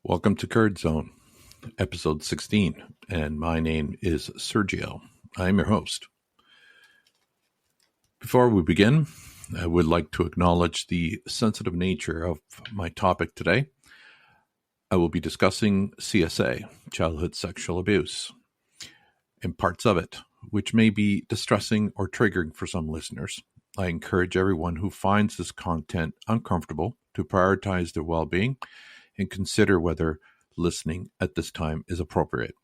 Welcome to Curd Zone, episode 16, and my name is Sergio. I'm your host. Before we begin, I would like to acknowledge the sensitive nature of my topic today. I will be discussing CSA, childhood sexual abuse, and parts of it, which may be distressing or triggering for some listeners. I encourage everyone who finds this content uncomfortable to prioritize their well-being and consider whether listening at this time is appropriate.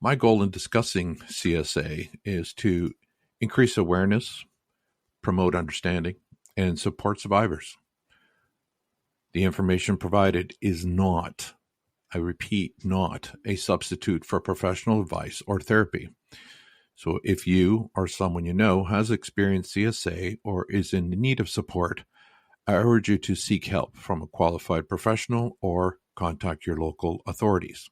My goal in discussing CSA is to increase awareness, promote understanding, and support survivors. The information provided is not, I repeat, not a substitute for professional advice or therapy. So if you or someone you know has experienced CSA or is in need of support, I urge you to seek help from a qualified professional or contact your local authorities.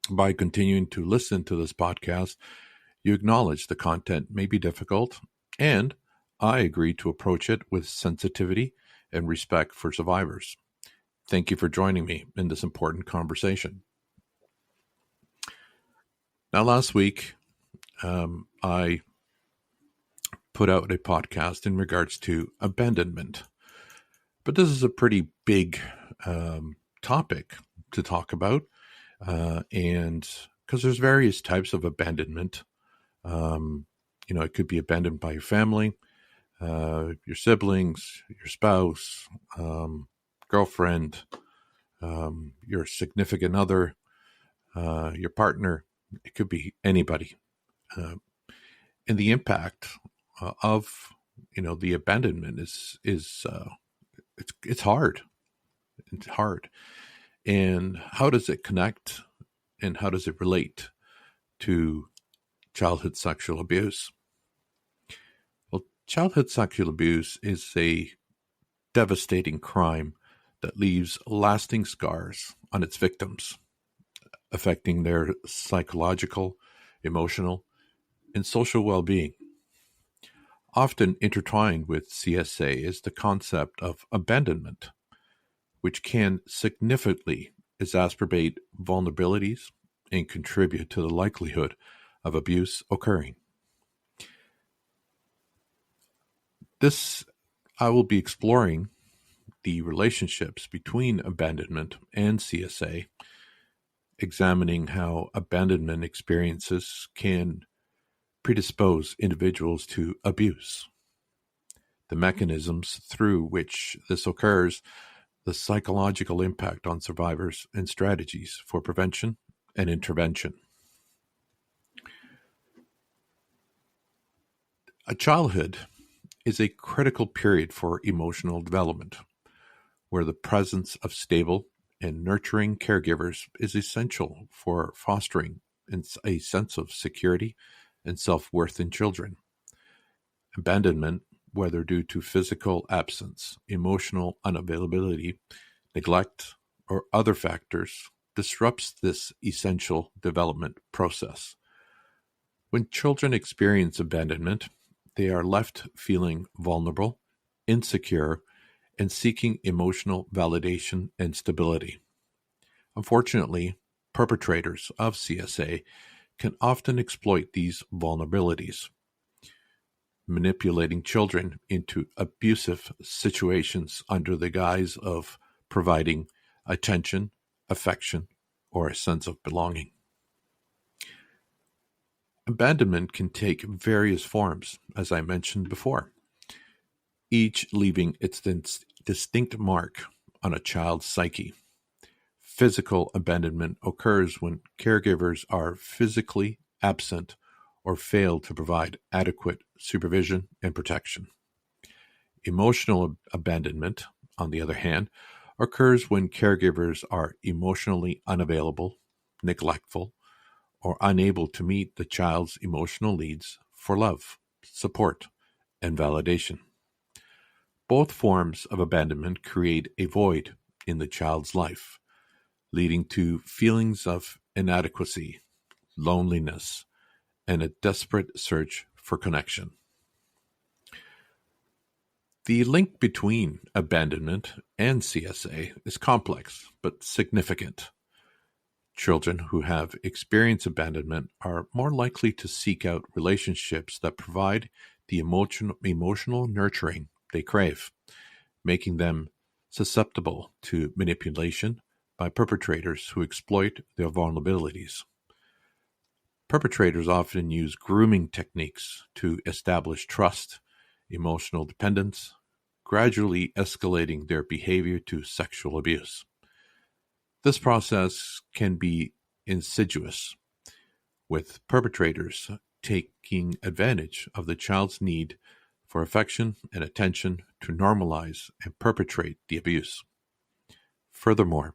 By continuing to listen to this podcast, you acknowledge the content may be difficult, and I agree to approach it with sensitivity and respect for survivors. Thank you for joining me in this important conversation. Now, last week, I put out a podcast in regards to abandonment. But this is a pretty big topic to talk about, and because there's various types of abandonment. It could be abandoned by your family, your siblings, your spouse, girlfriend, your significant other, your partner. It could be anybody. And the impact of the abandonment is it's hard. It's hard. And how does it connect and how does it relate to childhood sexual abuse? Well, childhood sexual abuse is a devastating crime that leaves lasting scars on its victims, affecting their psychological, emotional, and social well-being. Often intertwined with CSA is the concept of abandonment, which can significantly exacerbate vulnerabilities and contribute to the likelihood of abuse occurring. I will be exploring the relationships between abandonment and CSA, examining how abandonment experiences can predispose individuals to abuse, the mechanisms through which this occurs, the psychological impact on survivors, and strategies for prevention and intervention. A childhood is a critical period for emotional development, where the presence of stable and nurturing caregivers is essential for fostering a sense of security and self-worth in children. Abandonment, whether due to physical absence, emotional unavailability, neglect, or other factors, disrupts this essential development process. When children experience abandonment, they are left feeling vulnerable, insecure, and seeking emotional validation and stability. Unfortunately, perpetrators of CSA can often exploit these vulnerabilities, manipulating children into abusive situations under the guise of providing attention, affection, or a sense of belonging. Abandonment can take various forms, as I mentioned before, each leaving its distinct mark on a child's psyche. Physical abandonment occurs when caregivers are physically absent or fail to provide adequate supervision and protection. Emotional abandonment, on the other hand, occurs when caregivers are emotionally unavailable, neglectful, or unable to meet the child's emotional needs for love, support, and validation. Both forms of abandonment create a void in the child's life, leading to feelings of inadequacy, loneliness, and a desperate search for connection. The link between abandonment and CSA is complex but significant. Children who have experienced abandonment are more likely to seek out relationships that provide the emotional nurturing they crave, making them susceptible to manipulation by perpetrators who exploit their vulnerabilities. Perpetrators often use grooming techniques to establish trust, emotional dependence, gradually escalating their behavior to sexual abuse. This process can be insidious, with perpetrators taking advantage of the child's need for affection and attention to normalize and perpetrate the abuse. Furthermore,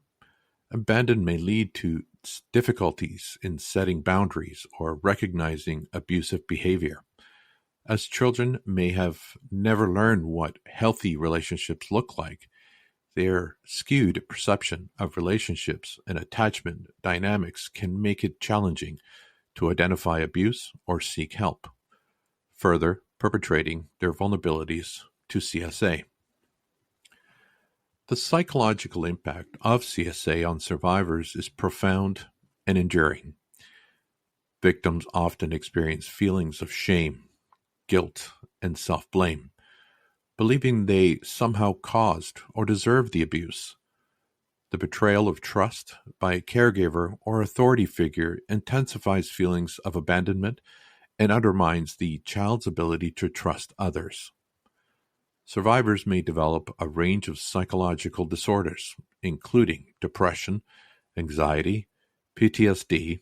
abandonment may lead to difficulties in setting boundaries or recognizing abusive behavior, as children may have never learned what healthy relationships look like. Their skewed perception of relationships and attachment dynamics can make it challenging to identify abuse or seek help, further perpetrating their vulnerabilities to CSA. The psychological impact of CSA on survivors is profound and enduring. Victims often experience feelings of shame, guilt, and self-blame, believing they somehow caused or deserved the abuse. The betrayal of trust by a caregiver or authority figure intensifies feelings of abandonment and undermines the child's ability to trust others. Survivors may develop a range of psychological disorders, including depression, anxiety, PTSD,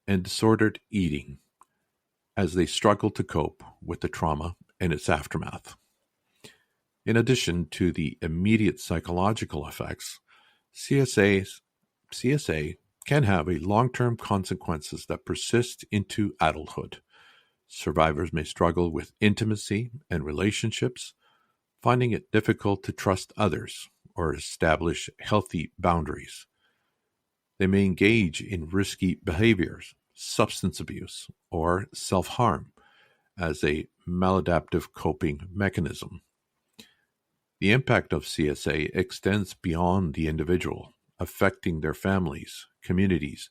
and disordered eating, as they struggle to cope with the trauma and its aftermath. In addition to the immediate psychological effects, CSA can have a long-term consequences that persist into adulthood. Survivors may struggle with intimacy and relationships, finding it difficult to trust others or establish healthy boundaries. They may engage in risky behaviors, substance abuse, or self-harm as a maladaptive coping mechanism. The impact of CSA extends beyond the individual, affecting their families, communities,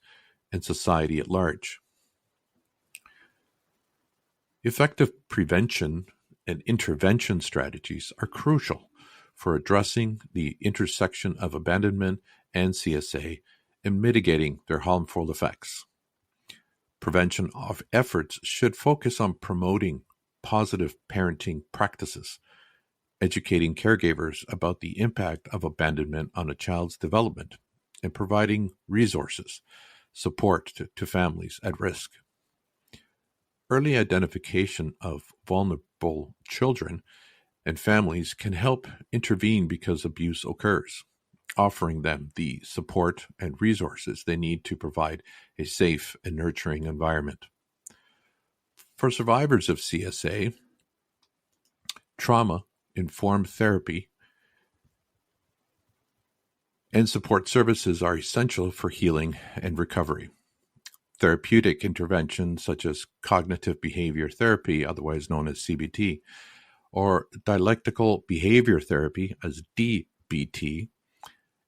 and society at large. Effective prevention and intervention strategies are crucial for addressing the intersection of abandonment and CSA and mitigating their harmful effects. Prevention of efforts should focus on promoting positive parenting practices, educating caregivers about the impact of abandonment on a child's development, and providing resources, support to families at risk. Early identification of vulnerable children and families can help intervene because abuse occurs, offering them the support and resources they need to provide a safe and nurturing environment. For survivors of CSA, trauma-informed therapy and support services are essential for healing and recovery. Therapeutic interventions such as cognitive behavior therapy, otherwise known as CBT, or dialectical behavior therapy, as DBT,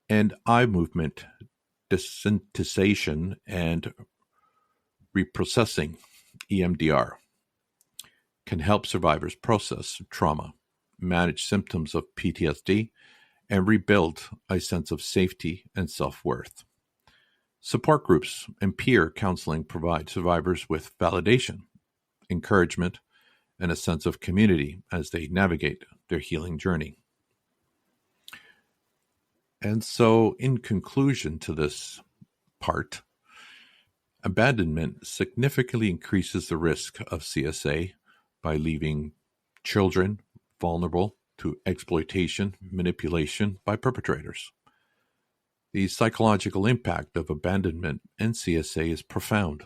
and eye movement desensitization and reprocessing, EMDR, can help survivors process trauma, manage symptoms of PTSD, and rebuild a sense of safety and self-worth. Support groups and peer counseling provide survivors with validation, encouragement, and a sense of community as they navigate their healing journey. And so, in conclusion to this part, abandonment significantly increases the risk of CSA by leaving children vulnerable to exploitation, manipulation by perpetrators. The psychological impact of abandonment and CSA is profound,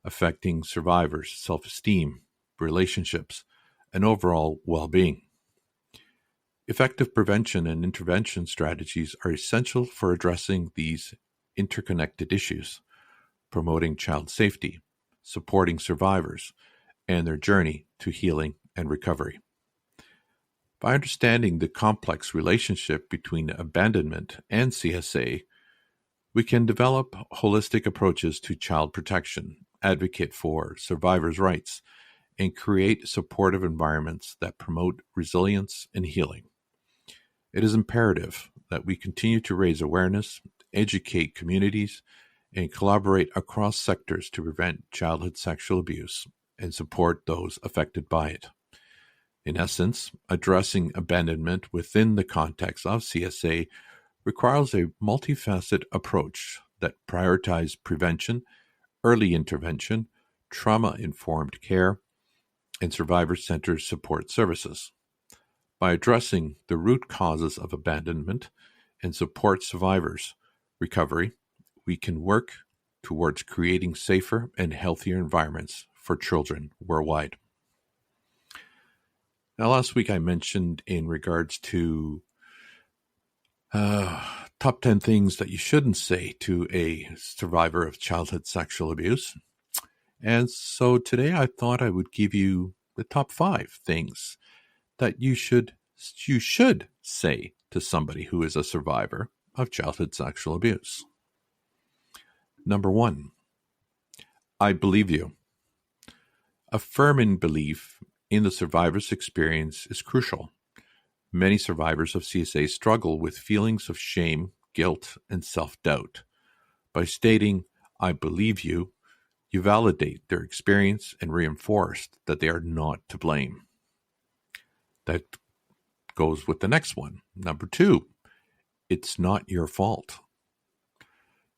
affecting survivors' self-esteem, relationships, and overall well-being. Effective prevention and intervention strategies are essential for addressing these interconnected issues, promoting child safety, supporting survivors, and their journey to healing and recovery. By understanding the complex relationship between abandonment and CSA, we can develop holistic approaches to child protection, advocate for survivors' rights, and create supportive environments that promote resilience and healing. It is imperative that we continue to raise awareness, educate communities, and collaborate across sectors to prevent childhood sexual abuse and support those affected by it. In essence, addressing abandonment within the context of CSA requires a multifaceted approach that prioritizes prevention, early intervention, trauma-informed care, and survivor-centered support services. By addressing the root causes of abandonment and support survivors' recovery, we can work towards creating safer and healthier environments for children worldwide. Now, last week I mentioned in regards to top 10 things that you shouldn't say to a survivor of childhood sexual abuse. And so today I thought I would give you the top 5 things that you should say to somebody who is a survivor of childhood sexual abuse. Number 1, I believe you. Affirming belief in the survivor's experience is crucial. Many survivors of CSA struggle with feelings of shame, guilt, and self-doubt. By stating, I believe you, you validate their experience and reinforce that they are not to blame. That goes with the next one. Number 2, it's not your fault.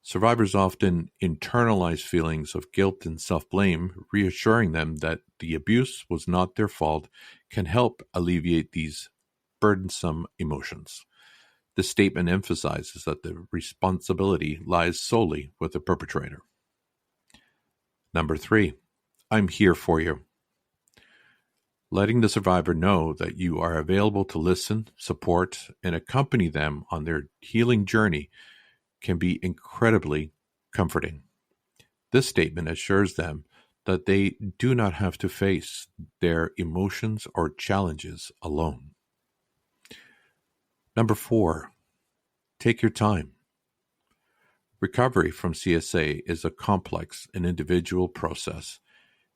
Survivors often internalize feelings of guilt and self-blame. Reassuring them that the abuse was not their fault can help alleviate these burdensome emotions. This statement emphasizes that the responsibility lies solely with the perpetrator. Number 3, I'm here for you. Letting the survivor know that you are available to listen, support, and accompany them on their healing journey can be incredibly comforting. This statement assures them that they do not have to face their emotions or challenges alone. Number 4, take your time. Recovery from CSA is a complex and individual process,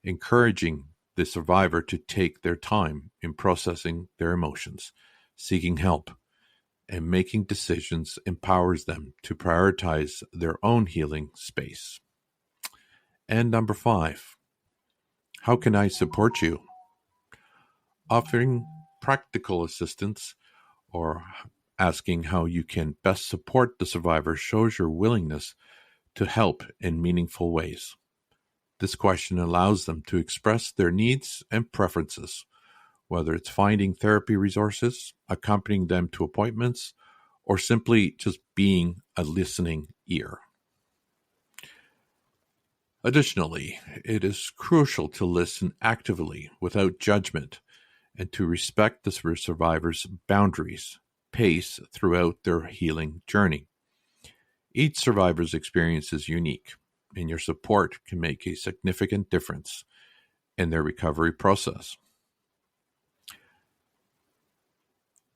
encouraging the survivor to take their time in processing their emotions, seeking help, and making decisions empowers them to prioritize their own healing space. And number 5, how can I support you? Offering practical assistance or asking how you can best support the survivor shows your willingness to help in meaningful ways. This question allows them to express their needs and preferences, whether it's finding therapy resources, accompanying them to appointments, or simply just being a listening ear. Additionally, it is crucial to listen actively without judgment and to respect the survivor's boundaries, pace throughout their healing journey. Each survivor's experience is unique, and your support can make a significant difference in their recovery process.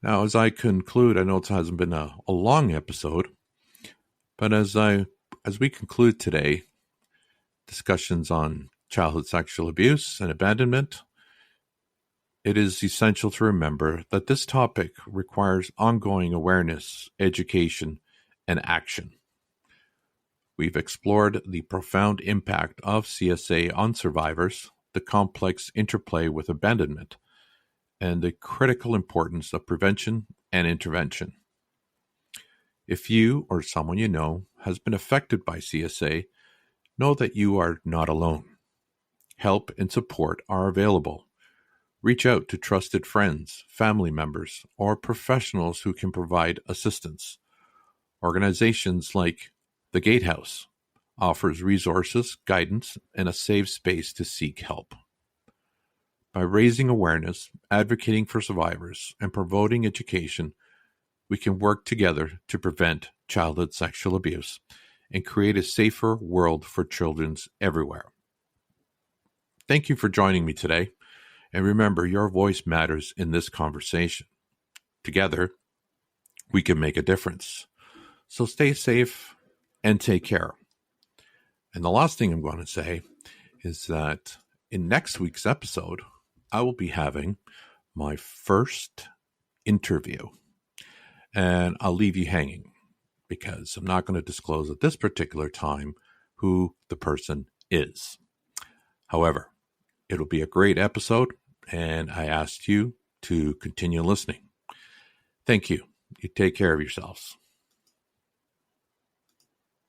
Now, as I conclude, I know it hasn't been a long episode, but as we conclude today, discussions on childhood sexual abuse and abandonment, it is essential to remember that this topic requires ongoing awareness, education, and action. We've explored the profound impact of CSA on survivors, the complex interplay with abandonment, and the critical importance of prevention and intervention. If you or someone you know has been affected by CSA, know that you are not alone. Help and support are available. Reach out to trusted friends, family members, or professionals who can provide assistance. Organizations like the Gatehouse offers resources, guidance, and a safe space to seek help. By raising awareness, advocating for survivors, and promoting education, we can work together to prevent childhood sexual abuse and create a safer world for children everywhere. Thank you for joining me today. And remember, your voice matters in this conversation. together, we can make a difference. So stay safe and take care. And the last thing I'm going to say is that in next week's episode, I will be having my first interview. And I'll leave you hanging because I'm not going to disclose at this particular time who the person is. However, it'll be a great episode, and I ask you to continue listening. Thank you. You take care of yourselves.